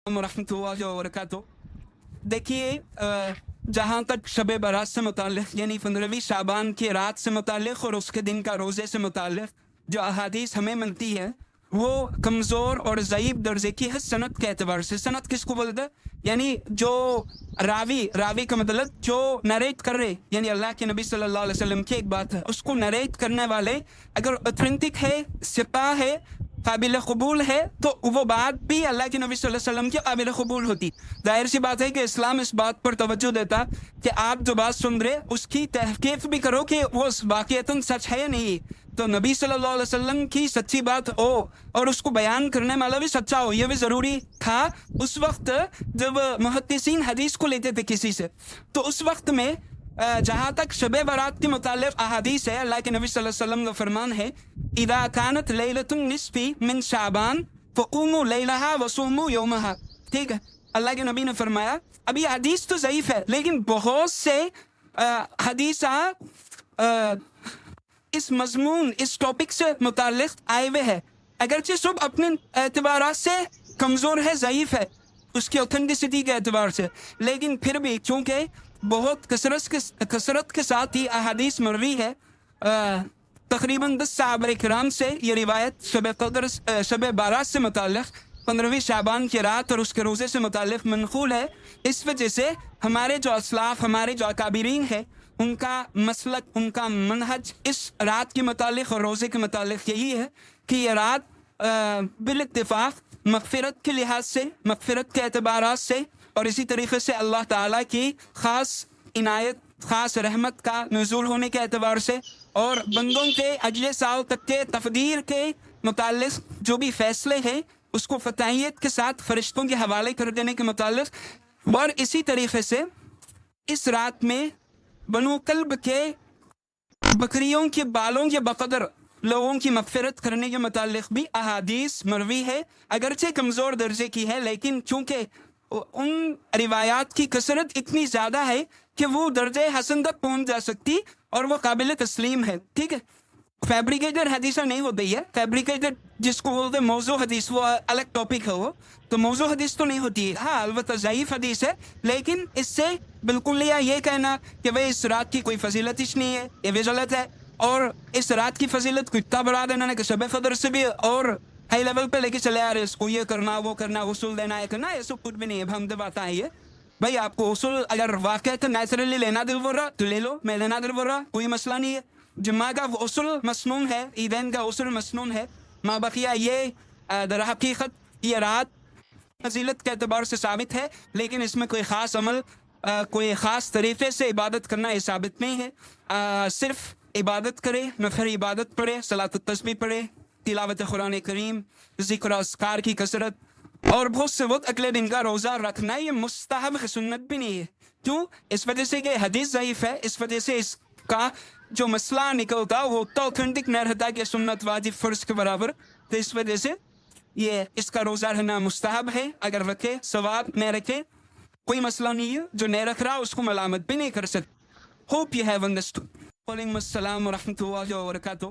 ورحمۃ اللہ وبرکاتہ. دیکھیے جہاں تک شب برات سے متعلق یعنی 15ویں شعبان کی رات سے متعلق اور اس کے دن کا روزے سے متعلق جو احادیث ہمیں ملتی ہے وہ کمزور اور ضعیف درجے کی ہے سند کے اعتبار سے. سند کس کو بولتے ہیں؟ یعنی جو راوی کا مطلب جو نریٹ کر رہے یعنی اللہ کے نبی صلی اللہ علیہ وسلم کی ایک بات ہے اس کو نریٹ کرنے والے اگر اوتھینٹک ہے ثقہ ہے قابل قبول ہے تو وہ بات بھی اللہ کے نبی صلی اللہ علیہ وسلم کی قابل قبول ہوتی. ظاہر سی بات ہے کہ اسلام اس بات پر توجہ دیتا کہ آپ جو بات سن رہے اس کی تحقیق بھی کرو کہ وہ واقعتاً سچ ہے یا نہیں. تو نبی صلی اللہ علیہ وسلم کی سچی بات ہو اور اس کو بیان کرنے والا بھی سچا ہو یہ بھی ضروری تھا اس وقت جب محدثین حدیث کو لیتے تھے کسی سے. تو اس وقت میں جہاں تک شب برات کے متعلق احادیث ہے اللہ کے نبی صلی اللہ علیہ وسلم کا فرمان ہے اذا كانت لیلۃ النصف من شعبان فقوموا لیلها وصوموا یومها. ٹھیک ہے, اللہ کے نبی نے فرمایا. اب یہ حدیث تو ضعیف ہے لیکن بہت سے حدیث اس مضمون اس ٹاپک سے متعلق آئے ہوئے ہیں اگرچہ سب اپنے اعتبارات سے کمزور ہے ضعیف ہے اس کی اوتھینٹسٹی کے اعتبار سے لیکن پھر بھی چونکہ بہت کثرت کے ساتھ ہی احادیث مروی ہے تقریباً 10 صحابہ کرام سے یہ روایت شب بارات سے متعلق 15ویں شعبان کی رات اور اس کے روزے سے متعلق منقول ہے. اس وجہ سے ہمارے جو اسلاف ہمارے جو اکابرین ہیں ان کا مسلک ان کا منہج اس رات کے متعلق اور روزے کے متعلق یہی ہے کہ یہ رات بالاتفاق مغفرت کے لحاظ سے مغفرت کے اعتبارات سے اور اسی طریقے سے اللہ تعالیٰ کی خاص عنایت خاص رحمت کا نزول ہونے کے اعتبار سے اور بندوں کے اگلے سال تک کے تقدیر کے متعلق جو بھی فیصلے ہیں اس کو فتحیت کے ساتھ فرشتوں کے حوالے کر دینے کے متعلق اور اسی طریقے سے اس رات میں بنو کلب کے بکریوں کے بالوں کے بقدر لوگوں کی مغفرت کرنے کے متعلق بھی احادیث مروی ہے اگرچہ کمزور درجے کی ہے لیکن چونکہ ان روایات کی کثرت اتنی زیادہ ہے کہ وہ درجہ حسن تک پہنچ جا سکتی اور وہ قابل تسلیم ہے. ٹھیک ہے, فیبریکیٹڈ حدیثہ نہیں ہوتی ہے. فیبریکیٹڈ جس کو بولتے موضوع حدیث وہ الگ ٹاپک ہے وہ تو موضوع حدیث تو نہیں ہوتی ہے. ہاں البتہ ضعیف حدیث ہے لیکن اس سے بالکل یہ کہنا کہ بھائی اس رات کی کوئی فضیلت ہی نہیں ہے یہ بھی غلط ہے. اور اس رات کی فضیلت کو اتنا بڑھا دینا کہ شب قدر سے بھی اور ہائی لیول پہ لے کے چلے آ رہے اس کو یہ کرنا وہ کرنا غسل دینا یہ کرنا یہ سب کچھ بھی نہیں ہے. ہم بات آئی ہے بھائی آپ کو غسل اگر واقعہ نیچرلی لینا دل بول رہا تو لے لو میں لینا دل بول رہا کوئی مسئلہ نہیں ہے. جمعہ کا غسل مسنون ہے عیدین کا غسل مسنون ہے ما بقیہ یہ در حقیقت یہ رات فضیلت کے اعتبار سے ثابت ہے لیکن اس میں کوئی خاص عمل کوئی خاص طریقے سے عبادت کرنا یہ ثابت نہیں ہے. صرف عبادت کرے نفر عبادت پڑھے صلاۃ التسبیح پڑھے تلاوت قرآن کریم ذکر و اذکار کی کثرت اور بہت سے وقت اگلے دن کا روزہ رکھنا یہ مستحب سنت بھی نہیں ہے. کیوں؟ اس وجہ سے کہ حدیث ضعیف ہے اس وجہ سے اس کا جو مسئلہ نکلتا وہ اتنا اوتھینٹک نہیں رہتا کہ سنت واجب فرض کے برابر. تو اس وجہ سے یہ اس کا روزہ رہنا مستحب ہے اگر رکھے ثواب نہیں رکھے کوئی مسئلہ نہیں ہے. جو نہیں رکھ رہا اس کو ملامت بھی نہیں کر سکتے. Hope you have understood. وعلیکم السلام ورحمۃ اللہ وبرکاتہ.